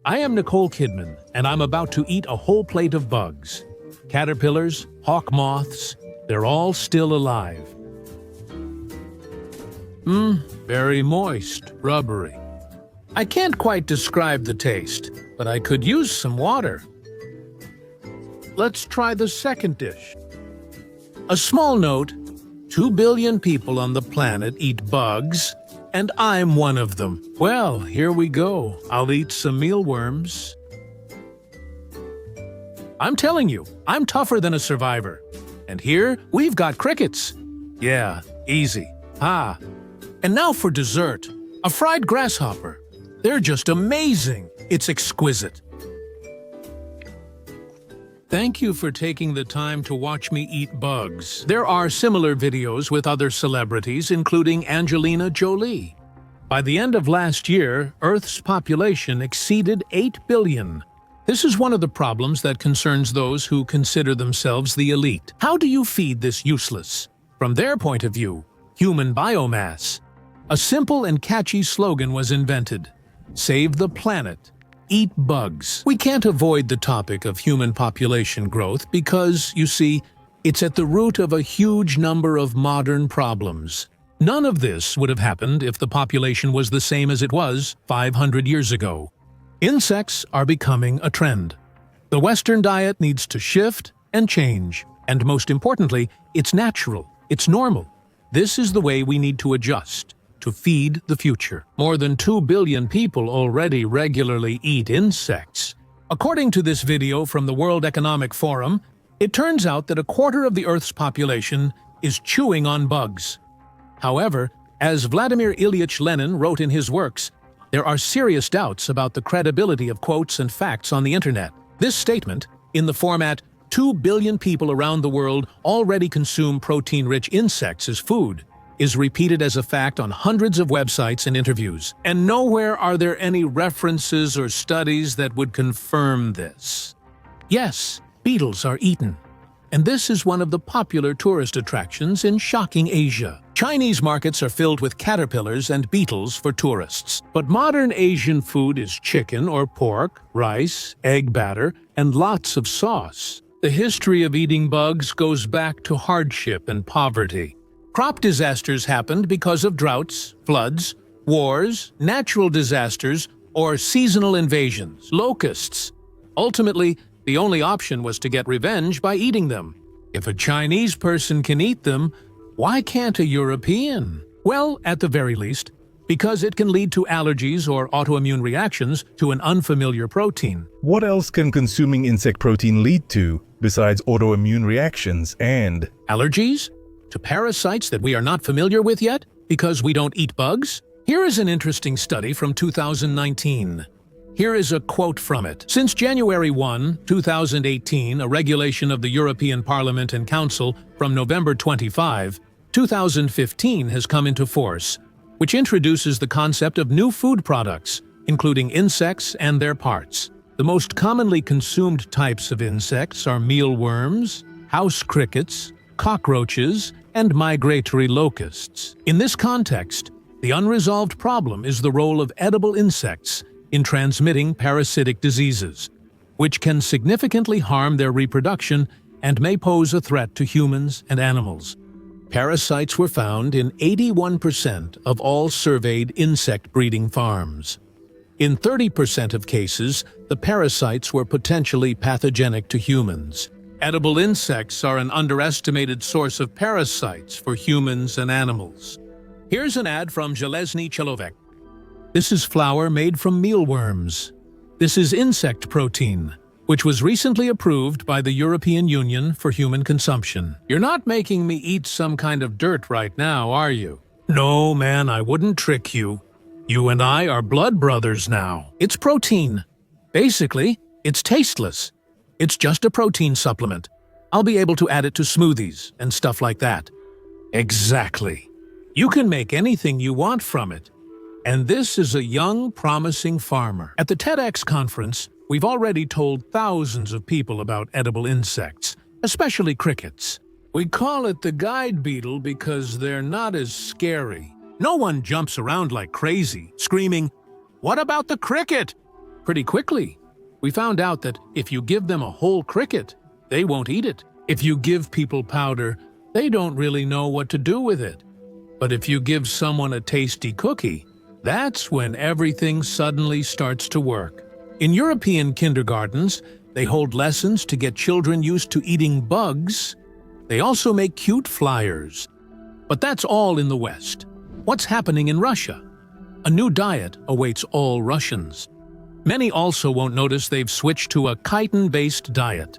I am Nicole Kidman, and I'm about to eat a whole plate of bugs. Caterpillars, hawk moths, they're all still alive. Very moist, rubbery. I can't quite describe the taste, but I could use some water. Let's try the second dish. A small note, 2 billion people on the planet eat bugs, and I'm one of them. Well, here we go. I'll eat some mealworms. I'm telling you, I'm tougher than a survivor. And here, we've got crickets. Yeah, easy. And now for dessert, a fried grasshopper. They're just amazing. It's exquisite. Thank you for taking the time to watch me eat bugs. There are similar videos with other celebrities, including Angelina Jolie. By the end of last year, Earth's population exceeded 8 billion. This is one of the problems that concerns those who consider themselves the elite. How do you feed this useless, from their point of view, human biomass? A simple and catchy slogan was invented: Save the planet. Eat bugs. We can't avoid the topic of human population growth because, you see, it's at the root of a huge number of modern problems. None of this would have happened if the population was the same as it was 500 years ago. Insects are becoming a trend. The Western diet needs to shift and change. And most importantly, it's natural. It's normal. This is the way we need to adjust to feed the future. More than 2 billion people already regularly eat insects. According to this video from the World Economic Forum, it turns out that a quarter of the Earth's population is chewing on bugs. However, as Vladimir Ilyich Lenin wrote in his works, there are serious doubts about the credibility of quotes and facts on the internet. This statement, in the format 2 billion people around the world already consume protein-rich insects as food, is repeated as a fact on hundreds of websites and interviews, and nowhere are there any references or studies that would confirm this. Yes, beetles are eaten, and this is one of the popular tourist attractions in shocking Asia. Chinese markets are filled with caterpillars and beetles for tourists, but modern Asian food is chicken or pork, rice, egg batter, and lots of sauce. The history of eating bugs goes back to hardship and poverty. Crop disasters happened because of droughts, floods, wars, natural disasters, or seasonal invasions, locusts. Ultimately, the only option was to get revenge by eating them. If a Chinese person can eat them, why can't a European? Well, at the very least, because it can lead to allergies or autoimmune reactions to an unfamiliar protein. What else can consuming insect protein lead to, besides autoimmune reactions and allergies? To parasites that we are not familiar with yet, because we don't eat bugs? Here is an interesting study from 2019. Here is a quote from it. Since January 1, 2018, a regulation of the European Parliament and Council from November 25, 2015 has come into force, which introduces the concept of new food products, including insects and their parts. The most commonly consumed types of insects are mealworms, house crickets, cockroaches, and migratory locusts. In this context, the unresolved problem is the role of edible insects in transmitting parasitic diseases, which can significantly harm their reproduction and may pose a threat to humans and animals. Parasites were found in 81% of all surveyed insect breeding farms. In 30% of cases, the parasites were potentially pathogenic to humans. Edible insects are an underestimated source of parasites for humans and animals. Here's an ad from Żelazny Człowiek. This is flour made from mealworms. This is insect protein, which was recently approved by the European Union for human consumption. You're not making me eat some kind of dirt right now, are you? No, man, I wouldn't trick you. You and I are blood brothers now. It's protein. Basically, it's tasteless. It's just a protein supplement. I'll be able to add it to smoothies and stuff like that. Exactly. You can make anything you want from it. And this is a young, promising farmer. At the TEDx conference, we've already told thousands of people about edible insects, especially crickets. We call it the guide beetle because they're not as scary. No one jumps around like crazy, screaming, "What about the cricket?" pretty quickly. We found out that if you give them a whole cricket, they won't eat it. If you give people powder, they don't really know what to do with it. But if you give someone a tasty cookie, that's when everything suddenly starts to work. In European kindergartens, they hold lessons to get children used to eating bugs. They also make cute flyers. But that's all in the West. What's happening in Russia? A new diet awaits all Russians. Many also won't notice they've switched to a chitin-based diet.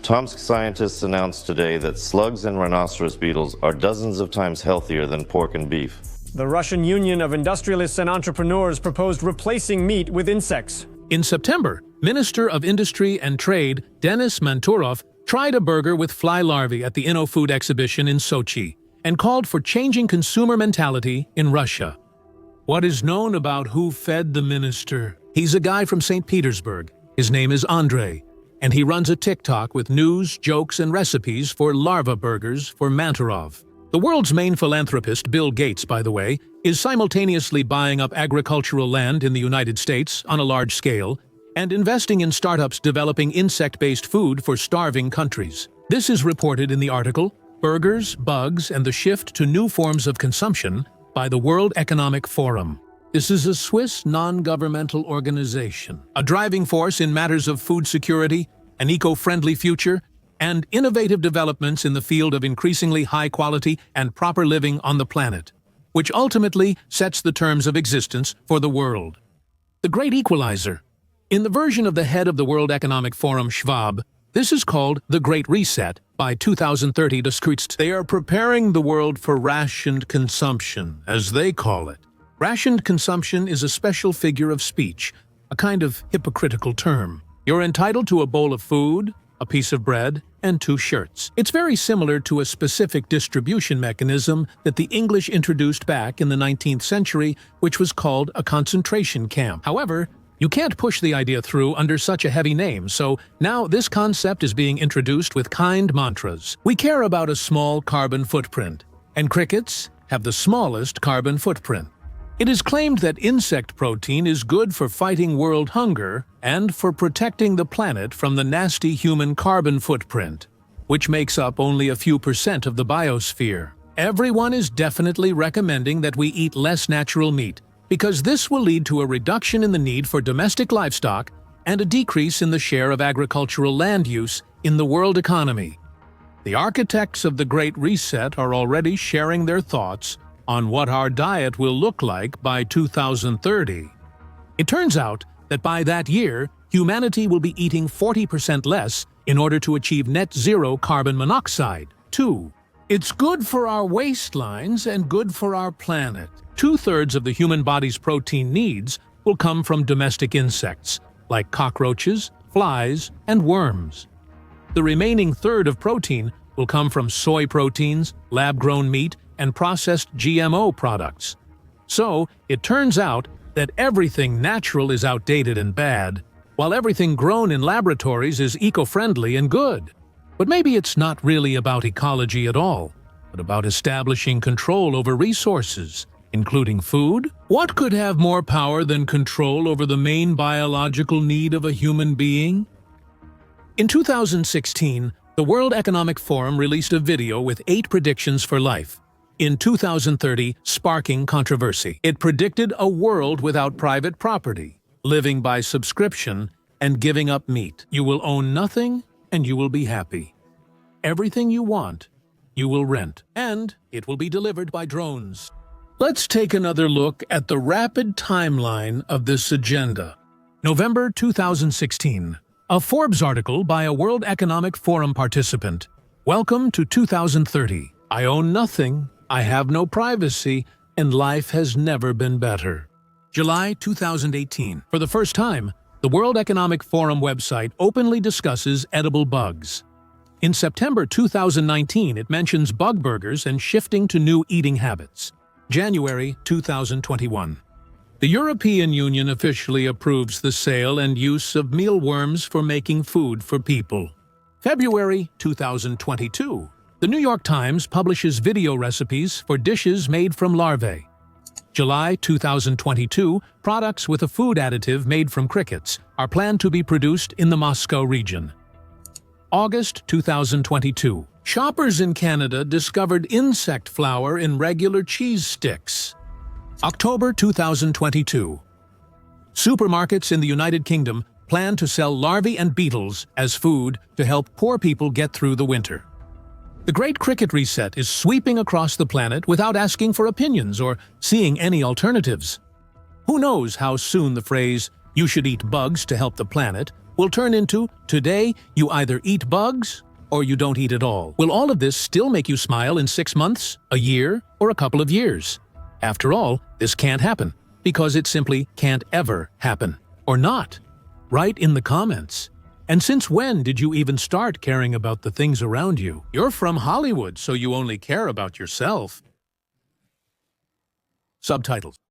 Tomsk scientists announced today that slugs and rhinoceros beetles are dozens of times healthier than pork and beef. The Russian Union of Industrialists and Entrepreneurs proposed replacing meat with insects. In September, Minister of Industry and Trade Denis Manturov tried a burger with fly larvae at the InnoFood exhibition in Sochi and called for changing consumer mentality in Russia. What is known about who fed the minister? He's a guy from St. Petersburg. His name is Andrei, and he runs a TikTok with news, jokes, and recipes for larva burgers for Manturov. The world's main philanthropist, Bill Gates, by the way, is simultaneously buying up agricultural land in the United States on a large scale and investing in startups developing insect-based food for starving countries. This is reported in the article, Burgers, Bugs, and the Shift to New Forms of Consumption by the World Economic Forum. This is a Swiss non-governmental organization, a driving force in matters of food security, an eco-friendly future, and innovative developments in the field of increasingly high quality and proper living on the planet, which ultimately sets the terms of existence for the world. The Great Equalizer. In the version of the head of the World Economic Forum, Schwab, this is called the Great Reset by 2030 descripts. They are preparing the world for rationed consumption, as they call it. Rationed consumption is a special figure of speech, a kind of hypocritical term. You're entitled to a bowl of food, a piece of bread, and 2 shirts. It's very similar to a specific distribution mechanism that the English introduced back in the 19th century, which was called a concentration camp. However, you can't push the idea through under such a heavy name, so now this concept is being introduced with kind mantras. We care about a small carbon footprint, and crickets have the smallest carbon footprint. It is claimed that insect protein is good for fighting world hunger and for protecting the planet from the nasty human carbon footprint, which makes up only a few % of the biosphere. Everyone is definitely recommending that we eat less natural meat, because this will lead to a reduction in the need for domestic livestock and a decrease in the share of agricultural land use in the world economy. The architects of the Great Reset are already sharing their thoughts on what our diet will look like by 2030. It turns out that by that year, humanity will be eating 40% less in order to achieve net zero carbon monoxide. 2. It's good for our waistlines and good for our planet. 2/3 of the human body's protein needs will come from domestic insects, like cockroaches, flies, and worms. The remaining third of protein will come from soy proteins, lab-grown meat, and processed GMO products. So, it turns out that everything natural is outdated and bad, while everything grown in laboratories is eco-friendly and good. But maybe it's not really about ecology at all, but about establishing control over resources, including food. What could have more power than control over the main biological need of a human being? In 2016, the World Economic Forum released a video with 8 predictions for life. In 2030, sparking controversy. It predicted a world without private property, living by subscription, and giving up meat. You will own nothing, and you will be happy. Everything you want, you will rent, and it will be delivered by drones. Let's take another look at the rapid timeline of this agenda. November 2016. A Forbes article by a World Economic Forum participant. Welcome to 2030. I own nothing, I have no privacy, and life has never been better. July 2018. For the first time, the World Economic Forum website openly discusses edible bugs. In September 2019, it mentions bug burgers and shifting to new eating habits. January 2021. The European Union officially approves the sale and use of mealworms for making food for people. February 2022. The New York Times publishes video recipes for dishes made from larvae. July 2022, products with a food additive made from crickets are planned to be produced in the Moscow region. August 2022. Shoppers in Canada discovered insect flour in regular cheese sticks. October 2022. Supermarkets in the United Kingdom plan to sell larvae and beetles as food to help poor people get through the winter. The Great Cricket Reset is sweeping across the planet without asking for opinions or seeing any alternatives. Who knows how soon the phrase, "you should eat bugs to help the planet," will turn into, "today you either eat bugs or you don't eat at all." Will all of this still make you smile in 6 months, a year, or a couple of years? After all, this can't happen, because it simply can't ever happen. Or not. Write in the comments. And since when did you even start caring about the things around you? You're from Hollywood, so you only care about yourself. Subtitles.